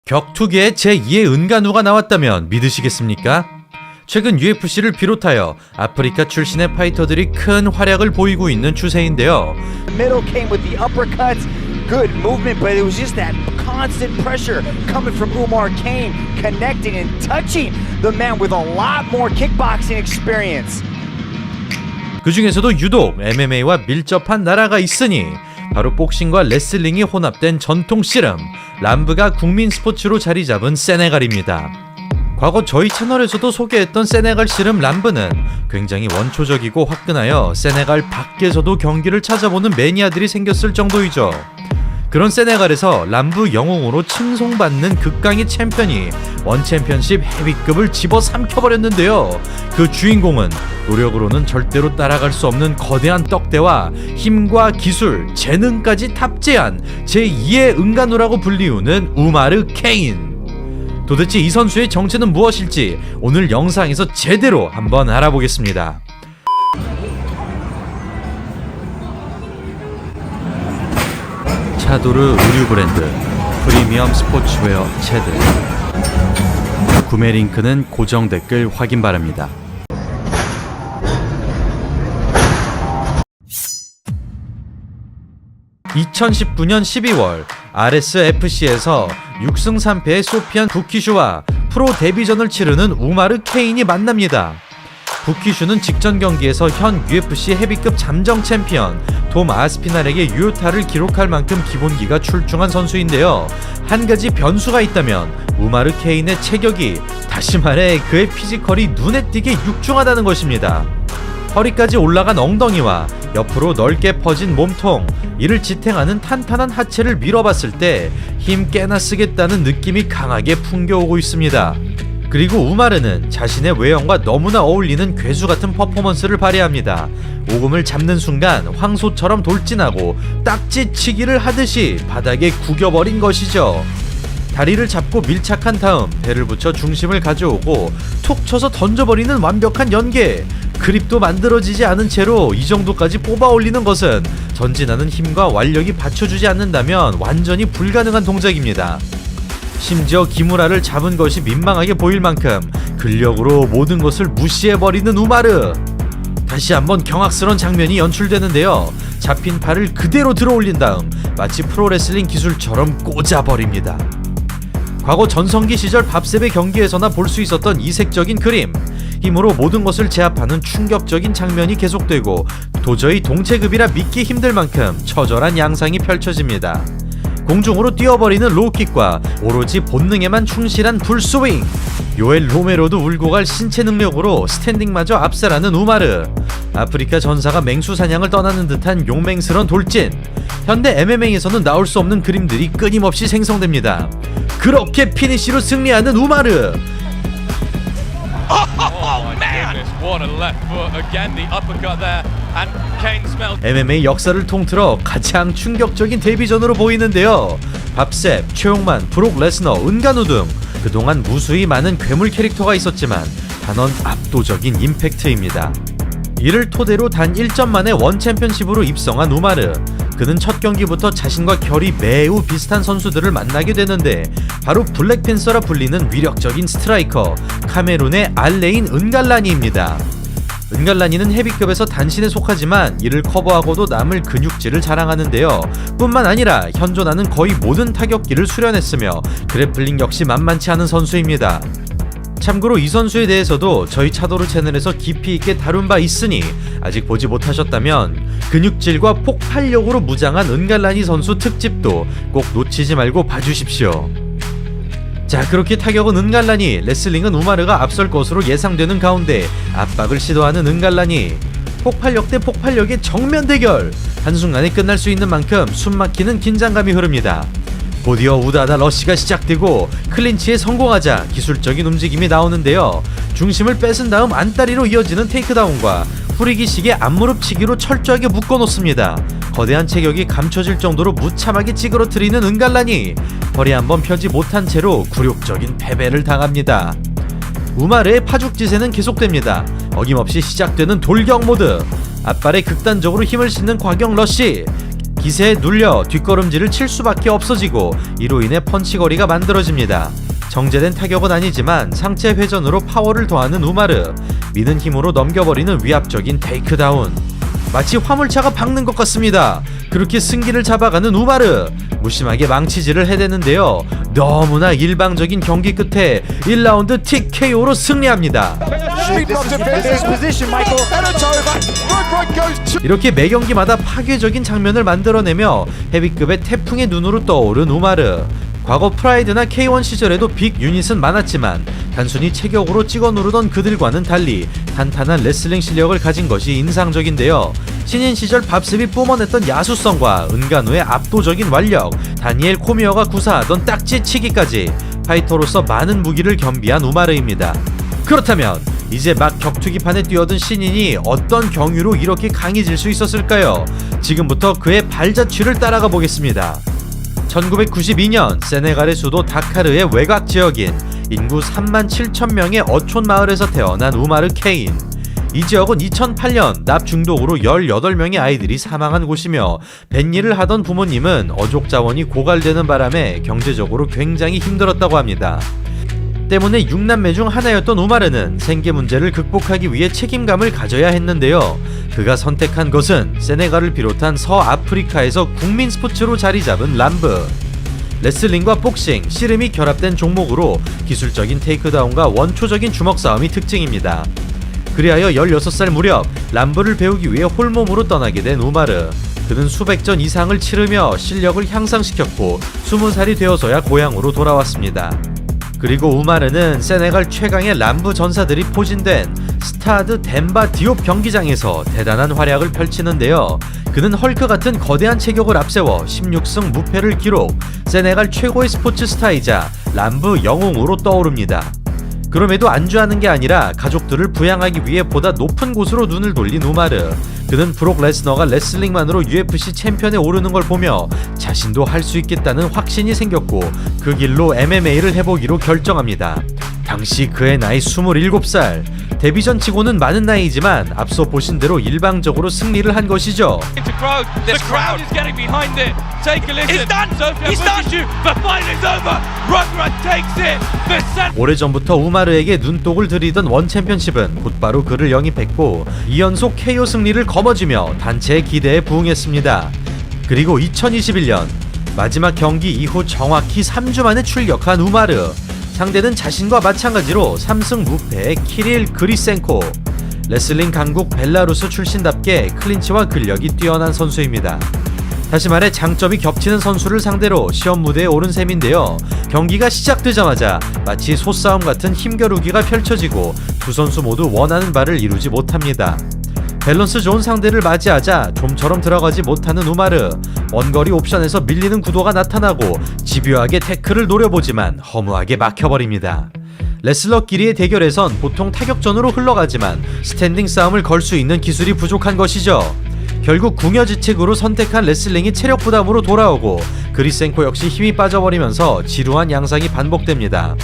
격투기의 제2의 은간우가 나왔다면 믿으시겠습니까? 최근 UFC를 비롯하여 아프리카 출신의 파이터들이 큰 활약을 보이고 있는 추세인데요. Middle came with the uppercuts, good movement, but it was just that constant pressure coming from Umar Kane, connecting and touching the man with a lot more kickboxing experience. 그 중에서도 유독 MMA와 밀접한 나라가 있으니 바로 복싱과 레슬링이 혼합된 전통 씨름, 람브가 국민 스포츠로 자리 잡은 세네갈입니다. 과거 저희 채널에서도 소개했던 세네갈 씨름 람브는 굉장히 원초적이고 화끈하여 세네갈 밖에서도 경기를 찾아보는 매니아들이 생겼을 정도이죠. 그런 세네갈에서 람브 영웅으로 칭송받는 극강의 챔피언이 원챔피언십 헤비급을 집어삼켜버렸는데요. 그 주인공은 노력으로는 절대로 따라갈 수 없는 거대한 떡대와 힘과 기술, 재능까지 탑재한 제2의 은간우라고 불리우는 우마르 케인. 도대체 이 선수의 정체는 무엇일지 오늘 영상에서 제대로 한번 알아보겠습니다. 차도르 의류 브랜드 프리미엄 스포츠웨어 체드. 구매 링크는 고정 댓글 확인 바랍니다. (2019년 12월) RSFC에서 6승 3패의 소피안 부키슈와 프로 데뷔전을 치르는 우마르 케인이 만납니다. 부키슈는 직전 경기에서 현 UFC 헤비급 잠정 챔피언 돔 아스피날에게 유효타를 기록할 만큼 기본기가 출중한 선수인데요. 한 가지 변수가 있다면 우마르 케인의 체격이, 다시 말해 그의 피지컬이 눈에 띄게 육중하다는 것입니다. 허리까지 올라간 엉덩이와 옆으로 넓게 퍼진 몸통, 이를 지탱하는 탄탄한 하체를 밀어봤을 때 힘 깨나 쓰겠다는 느낌이 강하게 풍겨오고 있습니다. 그리고 우마르는 자신의 외형과 너무나 어울리는 괴수 같은 퍼포먼스를 발휘합니다. 오금을 잡는 순간 황소처럼 돌진하고 딱지치기를 하듯이 바닥에 구겨버린 것이죠. 다리를 잡고 밀착한 다음 배를 붙여 중심을 가져오고 툭 쳐서 던져버리는 완벽한 연계. 그립도 만들어지지 않은 채로 이 정도까지 뽑아 올리는 것은 전진하는 힘과 완력이 받쳐주지 않는다면 완전히 불가능한 동작입니다. 심지어 기무라를 잡은 것이 민망하게 보일 만큼 근력으로 모든 것을 무시해버리는 우마르. 다시 한번 경악스러운 장면이 연출되는데요. 잡힌 팔을 그대로 들어 올린 다음 마치 프로레슬링 기술처럼 꽂아버립니다. 과거 전성기 시절 밥셉의 경기에서나 볼 수 있었던 이색적인 그림, 힘으로 모든 것을 제압하는 충격적인 장면이 계속되고 도저히 동체급이라 믿기 힘들 만큼 처절한 양상이 펼쳐집니다. 공중으로 뛰어버리는 로우킥과 오로지 본능에만 충실한 풀스윙, 요엘 로메로도 울고 갈 신체 능력으로 스탠딩마저 압살하는 우마르. 아프리카 전사가 맹수 사냥을 떠나는 듯한 용맹스런 돌진. 현대 MMA에서는 나올 수 없는 그림들이 끊임없이 생성됩니다. 그렇게 피니시로 승리하는 우마르. MMA 역사를 통틀어 가장 충격적인 데뷔전으로 보이는데요. 밥셉, 최용만, 브록 레스너, 은간우 등 그동안 무수히 많은 괴물 캐릭터가 있었지만 단언 압도적인 임팩트입니다. 이를 토대로 단 1점 만에 원 챔피언십으로 입성한 우마르. 그는 첫 경기부터 자신과 결이 매우 비슷한 선수들을 만나게 되는데 바로 블랙팬서라 불리는 위력적인 스트라이커 카메룬의 알레인 은갈라니입니다. 은갈라니는 헤비급에서 단신에 속하지만 이를 커버하고도 남을 근육질을 자랑하는데요. 뿐만 아니라 현존하는 거의 모든 타격기를 수련했으며 그래플링 역시 만만치 않은 선수입니다. 참고로 이 선수에 대해서도 저희 차도르 채널에서 깊이 있게 다룬 바 있으니 아직 보지 못하셨다면 근육질과 폭발력으로 무장한 은갈라니 선수 특집도 꼭 놓치지 말고 봐주십시오. 자, 그렇게 타격은 은갈라니, 레슬링은 우마르가 앞설 것으로 예상되는 가운데 압박을 시도하는 은갈라니. 폭발력 대 폭발력의 정면 대결. 한순간에 끝날 수 있는 만큼 숨막히는 긴장감이 흐릅니다. 곧이어 우다다 러시가 시작되고 클린치에 성공하자 기술적인 움직임이 나오는데요. 중심을 뺏은 다음 안다리로 이어지는 테이크다운과 후리기식의 앞무릎치기로 철저하게 묶어놓습니다. 거대한 체격이 감춰질 정도로 무참하게 찌그러뜨리는 은갈라니. 허리 한번 펴지 못한 채로 굴욕적인 패배를 당합니다. 우마르의 파죽지세는 계속됩니다. 어김없이 시작되는 돌격 모드, 앞발에 극단적으로 힘을 싣는 과격 러쉬, 기세에 눌려 뒷걸음질을 칠 수밖에 없어지고 이로 인해 펀치거리가 만들어집니다. 정제된 타격은 아니지만 상체 회전으로 파워를 더하는 우마르, 미는 힘으로 넘겨버리는 위압적인 테이크다운. 마치 화물차가 박는 것 같습니다. 그렇게 승기를 잡아가는 우마르, 무심하게 망치질을 해대는데요. 너무나 일방적인 경기 끝에 1라운드 TKO로 승리합니다. 이렇게 매 경기마다 파괴적인 장면을 만들어내며 헤비급의 태풍의 눈으로 떠오른 우마르. 과거 프라이드나 K1 시절에도 빅 유닛은 많았지만 단순히 체격으로 찍어 누르던 그들과는 달리 탄탄한 레슬링 실력을 가진 것이 인상적인데요. 신인 시절 밥습이 뿜어냈던 야수성과 은간우의 압도적인 완력, 다니엘 코미어가 구사하던 딱지치기까지 파이터로서 많은 무기를 겸비한 우마르입니다. 그렇다면 이제 막 격투기판에 뛰어든 신인이 어떤 경위로 이렇게 강해질 수 있었을까요? 지금부터 그의 발자취를 따라가 보겠습니다. 1992년 세네갈의 수도 다카르의 외곽 지역인 인구 37,000명의 어촌 마을에서 태어난 우마르 케인. 이 지역은 2008년 납 중독으로 18명의 아이들이 사망한 곳이며 뱃일을 하던 부모님은 어족 자원이 고갈되는 바람에 경제적으로 굉장히 힘들었다고 합니다. 때문에 6남매 중 하나였던 우마르는 생계 문제를 극복하기 위해 책임감을 가져야 했는데요. 그가 선택한 것은 세네갈을 비롯한 서아프리카에서 국민 스포츠로 자리 잡은 람브. 레슬링과 복싱, 씨름이 결합된 종목으로 기술적인 테이크다운과 원초적인 주먹 싸움이 특징입니다. 그리하여 16살 무렵 람브를 배우기 위해 홀몸으로 떠나게 된 우마르. 그는 수백 전 이상을 치르며 실력을 향상시켰고 20살이 되어서야 고향으로 돌아왔습니다. 그리고 우마르는 세네갈 최강의 람브 전사들이 포진된 스타드 덴바 디옵 경기장에서 대단한 활약을 펼치는데요. 그는 헐크 같은 거대한 체격을 앞세워 16승 무패를 기록, 세네갈 최고의 스포츠 스타이자 람브 영웅으로 떠오릅니다. 그럼에도 안주하는 게 아니라 가족들을 부양하기 위해 보다 높은 곳으로 눈을 돌린 우마르. 그는 브록 레스너가 레슬링만으로 UFC 챔피언에 오르는 걸 보며 자신도 할 수 있겠다는 확신이 생겼고 그 길로 MMA를 해보기로 결정합니다. 당시 그의 나이 27살. 데뷔전 치고는 많은 나이지만 앞서 보신 대로 일방적으로 승리를 한 것이죠. 오래전부터 우마르에게 눈독을 들이던 원 챔피언십은 곧바로 그를 영입했고 2연속 KO 승리를 거머쥐며 단체의 기대에 부응했습니다. 그리고 2021년 마지막 경기 이후 정확히 3주 만에 출격한 우마르. 상대는 자신과 마찬가지로 3승 무패의 키릴 그리센코. 레슬링 강국 벨라루스 출신답게 클린치와 근력이 뛰어난 선수입니다. 다시 말해 장점이 겹치는 선수를 상대로 시험 무대에 오른 셈인데요. 경기가 시작되자마자 마치 소싸움 같은 힘겨루기가 펼쳐지고 두 선수 모두 원하는 바를 이루지 못합니다. 밸런스 좋은 상대를 맞이하자 좀처럼 들어가지 못하는 우마르. 원거리 옵션에서 밀리는 구도가 나타나고 집요하게 태클을 노려보지만 허무하게 막혀버립니다. 레슬러끼리의 대결에선 보통 타격전으로 흘러가지만 스탠딩 싸움을 걸 수 있는 기술이 부족한 것이죠. 결국 궁여지책으로 선택한 레슬링이 체력 부담으로 돌아오고 그리센코 역시 힘이 빠져버리면서 지루한 양상이 반복됩니다.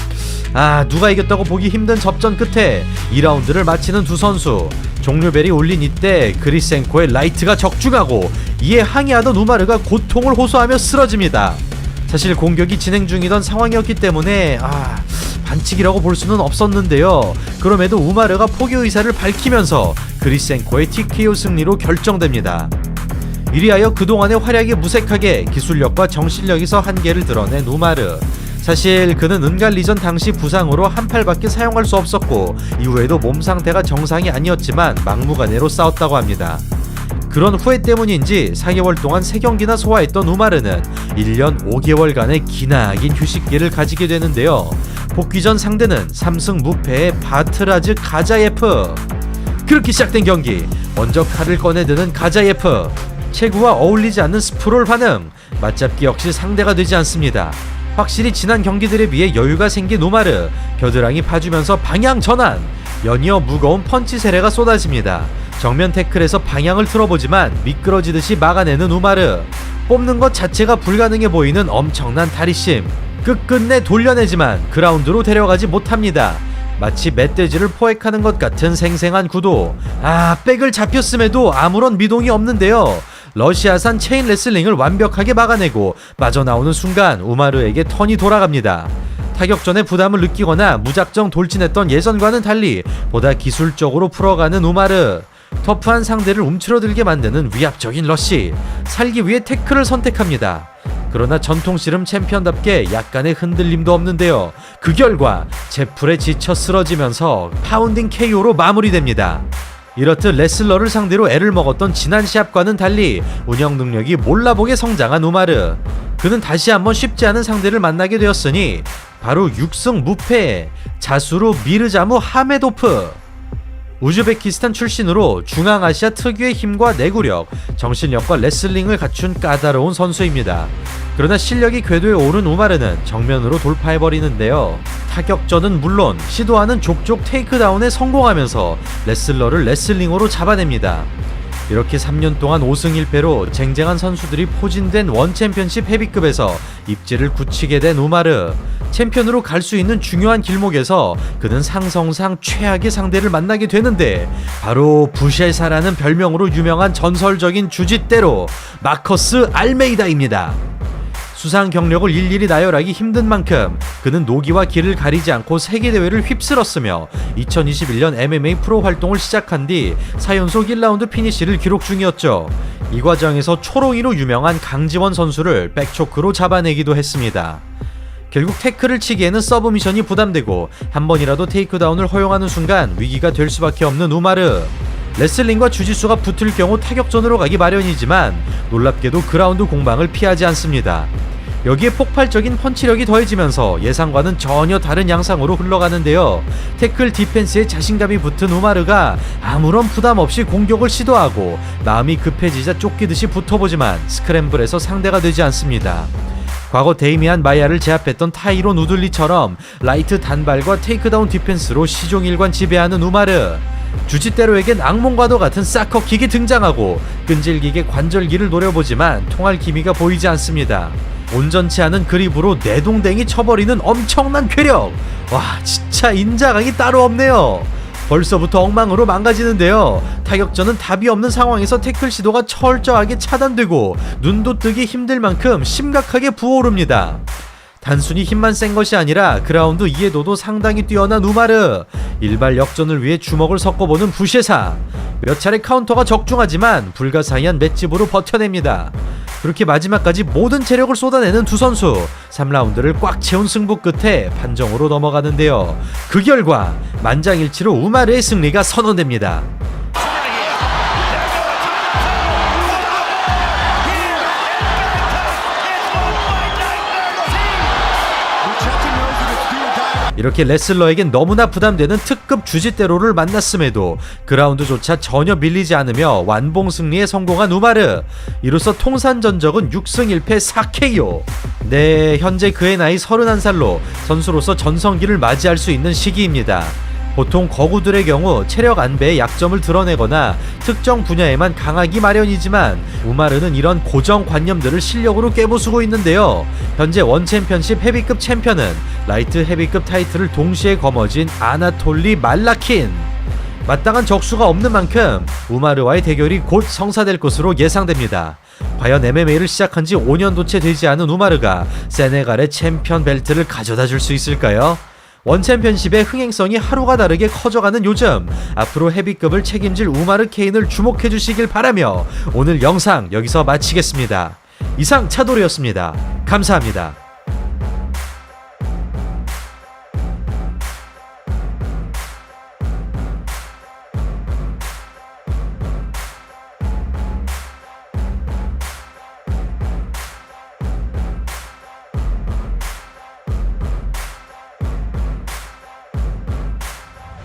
누가 이겼다고 보기 힘든 접전 끝에 2라운드를 마치는 두 선수. 종료벨이 울린 이때 그리센코의 라이트가 적중하고 이에 항의하던 우마르가 고통을 호소하며 쓰러집니다. 사실 공격이 진행 중이던 상황이었기 때문에 반칙이라고 볼 수는 없었는데요. 그럼에도 우마르가 포기 의사를 밝히면서 그리센코의 TKO 승리로 결정됩니다. 이리하여 그동안의 활약이 무색하게 기술력과 정신력에서 한계를 드러낸 우마르. 사실 그는 은갈리전 당시 부상으로 한 팔밖에 사용할 수 없었고 이후에도 몸 상태가 정상이 아니었지만 막무가내로 싸웠다고 합니다. 그런 후회 때문인지 4개월 동안 3경기나 소화했던 우마르는 1년 5개월간의 기나긴 휴식기를 가지게 되는데요. 복귀 전 상대는 3승 무패의 바트라즈 가자예프. 그렇게 시작된 경기, 먼저 칼을 꺼내드는 가자예프. 체구와 어울리지 않는 스프롤 반응, 맞잡기 역시 상대가 되지 않습니다. 확실히 지난 경기들에 비해 여유가 생긴 우마르. 겨드랑이 파주면서 방향 전환, 연이어 무거운 펀치 세례가 쏟아집니다. 정면 태클에서 방향을 틀어보지만 미끄러지듯이 막아내는 우마르. 뽑는 것 자체가 불가능해 보이는 엄청난 다리심. 끝끝내 돌려내지만 그라운드로 데려가지 못합니다. 마치 멧돼지를 포획하는 것 같은 생생한 구도. 백을 잡혔음에도 아무런 미동이 없는데요. 러시아산 체인 레슬링을 완벽하게 막아내고 빠져나오는 순간 우마르에게 턴이 돌아갑니다. 타격전에 부담을 느끼거나 무작정 돌진했던 예전과는 달리 보다 기술적으로 풀어가는 우마르. 터프한 상대를 움츠러들게 만드는 위압적인 러쉬. 살기 위해 태클을 선택합니다. 그러나 전통 씨름 챔피언답게 약간의 흔들림도 없는데요. 그 결과 제풀에 지쳐 쓰러지면서 파운딩 KO로 마무리됩니다. 이렇듯 레슬러를 상대로 애를 먹었던 지난 시합과는 달리 운영 능력이 몰라보게 성장한 우마르. 그는 다시 한번 쉽지 않은 상대를 만나게 되었으니 바로 6승 무패 자수루 미르자무 하메도프. 우즈베키스탄 출신으로 중앙아시아 특유의 힘과 내구력, 정신력과 레슬링을 갖춘 까다로운 선수입니다. 그러나 실력이 궤도에 오른 우마르는 정면으로 돌파해버리는데요. 타격전은 물론 시도하는 족족 테이크다운에 성공하면서 레슬러를 레슬링으로 잡아냅니다. 이렇게 3년 동안 5승 1패로 쟁쟁한 선수들이 포진된 원챔피언십 헤비급에서 입지를 굳히게 된 우마르. 챔피언으로 갈 수 있는 중요한 길목에서 그는 상성상 최악의 상대를 만나게 되는데 바로 부셰사라는 별명으로 유명한 전설적인 주짓대로 마커스 알메이다입니다. 수상 경력을 일일이 나열하기 힘든 만큼 그는 노기와 기를 가리지 않고 세계대회를 휩쓸었으며 2021년 MMA 프로 활동을 시작한 뒤 4연속 1라운드 피니시를 기록 중이었죠. 이 과정에서 초롱이로 유명한 강지원 선수를 백초크로 잡아내기도 했습니다. 결국 태클을 치기에는 서브미션이 부담되고 한 번이라도 테이크다운을 허용하는 순간 위기가 될 수밖에 없는 우마르. 레슬링과 주짓수가 붙을 경우 타격전으로 가기 마련이지만 놀랍게도 그라운드 공방을 피하지 않습니다. 여기에 폭발적인 펀치력이 더해지면서 예상과는 전혀 다른 양상으로 흘러가는데요. 태클 디펜스에 자신감이 붙은 우마르가 아무런 부담 없이 공격을 시도하고 마음이 급해지자 쫓기듯이 붙어보지만 스크램블에서 상대가 되지 않습니다. 과거 데이미안 마야를 제압했던 타이로 누들리처럼 라이트 단발과 테이크다운 디펜스로 시종일관 지배하는 우마르. 주짓대로에겐 악몽과도 같은 사커킥이 등장하고 끈질기게 관절기를 노려보지만 통할 기미가 보이지 않습니다. 온전치 않은 그립으로 내동댕이 쳐버리는 엄청난 쾌력. 와, 진짜 인자각이 따로 없네요. 벌써부터 엉망으로 망가지는데요. 타격전은 답이 없는 상황에서 태클 시도가 철저하게 차단되고 눈도 뜨기 힘들 만큼 심각하게 부어오릅니다. 단순히 힘만 센 것이 아니라 그라운드 이해도도 상당히 뛰어난 우마르. 일발 역전을 위해 주먹을 섞어보는 부셰사. 몇 차례 카운터가 적중하지만 불가사의한 맷집으로 버텨냅니다. 그렇게 마지막까지 모든 체력을 쏟아내는 두 선수. 3라운드를 꽉 채운 승부 끝에 판정으로 넘어가는데요. 그 결과 만장일치로 우마르의 승리가 선언됩니다. 이렇게 레슬러에겐 너무나 부담되는 특급 주짓대로를 만났음에도 그라운드조차 전혀 밀리지 않으며 완봉 승리에 성공한 우마르. 이로써 통산 전적은 6승 1패 4KO. 네, 현재 그의 나이 31살로 선수로서 전성기를 맞이할 수 있는 시기입니다. 보통 거구들의 경우 체력 안배의 약점을 드러내거나 특정 분야에만 강하기 마련이지만 우마르는 이런 고정관념들을 실력으로 깨부수고 있는데요. 현재 원챔피언십 헤비급 챔피언은 라이트 헤비급 타이틀을 동시에 거머쥔 아나톨리 말라킨. 마땅한 적수가 없는 만큼 우마르와의 대결이 곧 성사될 것으로 예상됩니다. 과연 MMA를 시작한 지 5년도 채 되지 않은 우마르가 세네갈의 챔피언 벨트를 가져다 줄 수 있을까요? 원챔피언십의 흥행성이 하루가 다르게 커져가는 요즘, 앞으로 헤비급을 책임질 우마르 케인을 주목해 주시길 바라며 오늘 영상 여기서 마치겠습니다. 이상 차돌이었습니다. 감사합니다.